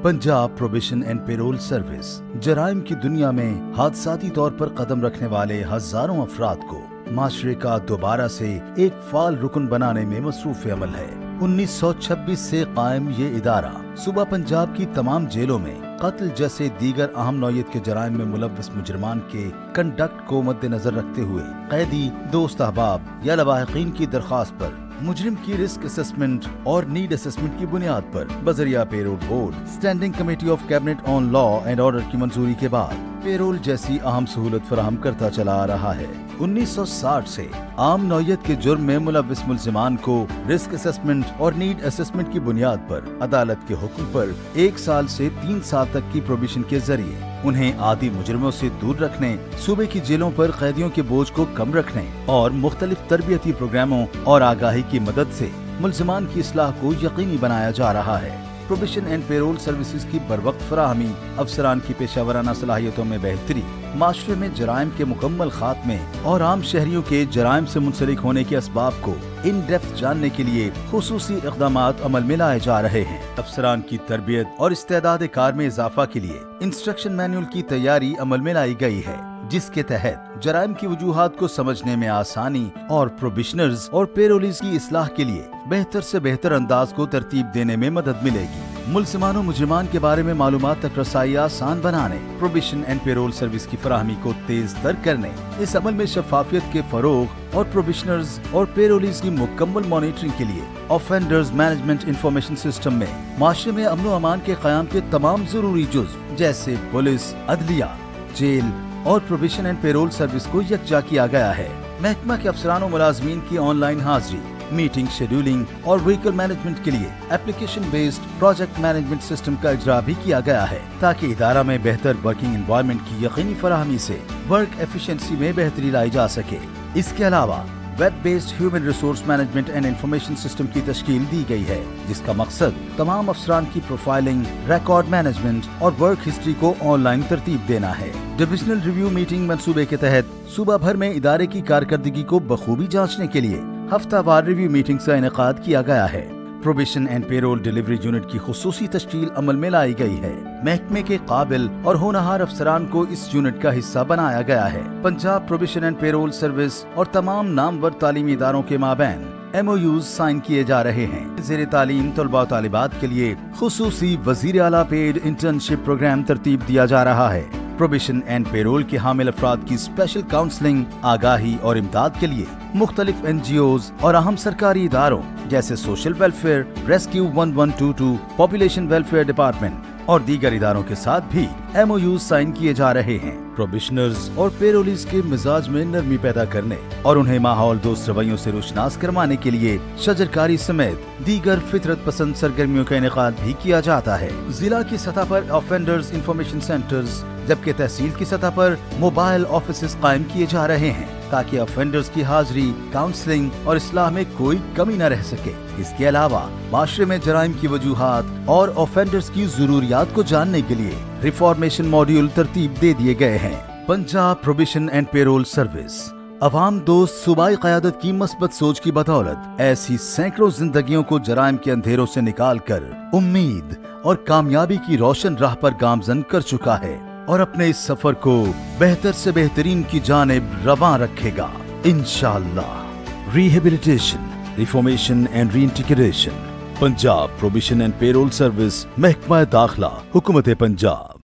Punjab probation and parole service जराइम की दुनिया में हादसाती तौर पर कदम रखने वाले हजारों अफराद को माशरे का दोबारा से एक फाल रुकन बनाने में मसरूफ अमल है। 1926 से कायम ये इदारा सूबा पंजाब की तमाम जेलों में कत्ल जैसे दीगर अहम नौयत के जराइम में मुलव्वस मुजरमान के कंडक्ट को मद्देनजर रखते हुए कैदी, दोस्त अहबाब या लवाहिकीन की दरख्वास्त पर मुजरिम की रिस्क असेसमेंट और नीड असेसमेंट की बुनियाद पर बजरिया parole board standing committee of cabinet on law and order की मंजूरी के बाद पेरोल जैसी अहम सहूलत फराहम करता चला आ रहा है। 1960 से आम नौयत के जुर्म में मुलव्वस मुल्जिमान को रिस्क असेसमेंट और नीड असेसमेंट की बुनियाद पर अदालत के हुक्म पर 1 साल से 3 साल तक की प्रोबेशन के जरिए उन्हें आदि मुजरिमों से दूर रखने, सूबे की जेलों पर कैदियों के बोझ को कम रखने और मुख्तलिफ तरबियती प्रोग्रामों और आगाही की मदद से मुल्जिमान की इस्लाह को यकीनी बनाया जा रहा है। प्रोबेशन एंड पेरोल सर्विसेज की बरवक्त फराहमी, अफसरान की पेशावराना सलाहियतों में बेहतरी, माशरे में जराइम के मुकम्मल खात्मे और आम शहरियों के जराइम से मुंसलिक होने के असबाब को इन डेप्थ जानने के लिए खुसूसी इक़दामात अमल में लाए जा रहे हैं। अफसरान की तरबियत और इस्तेदाद कार में इजाफा के लिए इंस्ट्रक्शन मैनुअल की तैयारी अमल में लाई गई है, जिसके तहत जराइम की वजूहात को समझने में आसानी और प्रोबेशनर्स और पेरोलीज की इस्लाह के लिए बेहतर से बेहतर अंदाज को तरतीब देने में मदद मिलेगी। मुल्जिमान और मुजरिमान के बारे में मालूमात तक रसाई आसान बनाने, प्रोबेशन एंड पेरोल सर्विस की फराहमी को तेज तर करने, इस अमल में शफाफियत के फरोग और प्रोबेशनर्स और पेरोलीज की मुकम्मल मॉनिटरिंग के लिए ऑफेंडर्स मैनेजमेंट इंफॉर्मेशन सिस्टम में माशरे में अमन व अमान के क़याम के तमाम जरूरी जुज़्व जैसे पुलिस, अदलिया, जेल और प्रोबेशन एंड पेरोल सर्विस को यकजा किया गया है। महकमा के अफसरान और मुलाजमीन की ऑनलाइन हाजिरी, मीटिंग शेड्यूलिंग और व्हीकल मैनेजमेंट के लिए application based project management system का इजरा भी किया गया है, ताकि इदारा में बेहतर वर्किंग एनवायरनमेंट की यकीनी फराहमी से वर्क एफिशिएंसी में बेहतरी लाई जा सके। इसके अलावा web based human resource management and information system की तश्कील दी गई है, जिसका मकसद तमाम अफसरान की प्रोफाइलिंग, रिकॉर्ड मैनेजमेंट और वर्क हिस्ट्री को ऑनलाइन तरतीब देना है। डिविजनल रिव्यू मीटिंग मंसूबे के तहत सूबा भर में इदारे की कारकर्दगी को बखूबी जांचने के लिए हफ्तावार रिव्यू मीटिंग का इनेकाद किया गया है। Probation and payroll delivery unit की खुसूसी तश्कील अमल में लाई गई है। महकमे के काबिल और होनहार अफसरान को इस यूनिट का हिस्सा बनाया गया है। Punjab probation and parole service और तमाम नामवर तालीमी इदारों के माबैन MOUs साइन किए जा रहे हैं। ज़ेरे तालीम तलबा तालिबात के लिए खुसूसी वज़ीर आला पेड इंटर्नशिप प्रोग्राम तरतीब दिया जा रहा है। प्रोबेशन एंड पेरोल के हामिल अफराद की स्पेशल काउंसलिंग, आगाही और इमदाद के लिए मुख्तलिफ NGOs और अहम सरकारी इदारों जैसे social welfare, rescue 1122, population welfare department और दीगर इदारों के साथ भी MOUs साइन किए जा रहे हैं। प्रोबेशनर्स और पेरोलीज के मिजाज में नरमी पैदा करने और उन्हें माहौल दोस्त रवैयों से रोशनास करवाने के लिए शजरकारी समेत दीगर फितरत पसंद सरगर्मियों का इनेकाद भी किया जाता है। जिला की सतह पर ऑफेंडर्स इंफॉर्मेशन सेंटर्स, जबकि तहसील की सतह पर मोबाइल ऑफिस कायम किए जा रहे हैं, ताकि ऑफेंडर्स की हाजिरी, काउंसलिंग और इस्लाह में कोई कमी न रह सके। इसके अलावा माशरे में जराइम की वजूहात और ऑफेंडर्स की जरूरियात को जानने के लिए रिफॉर्मेशन मॉड्यूल तरतीब दे दिए गए हैं। Punjab probation and parole service अवाम दोस्त सूबाई क़यादत की मस्बत सोच की बदौलत ऐसी सैकड़ों जिंदगियों को जराइम के अंधेरों से निकाल कर उम्मीद और कामयाबी की रोशन राह पर गामजन कर चुका है और अपने इस सफर को बेहतर से बेहतरीन की जानिब रवां रखेगा इंशाअल्लाह। Rehabilitation, reformation and reintegration, Punjab probation and parole service, महकमा दाखिला, हुकूमत पंजाब।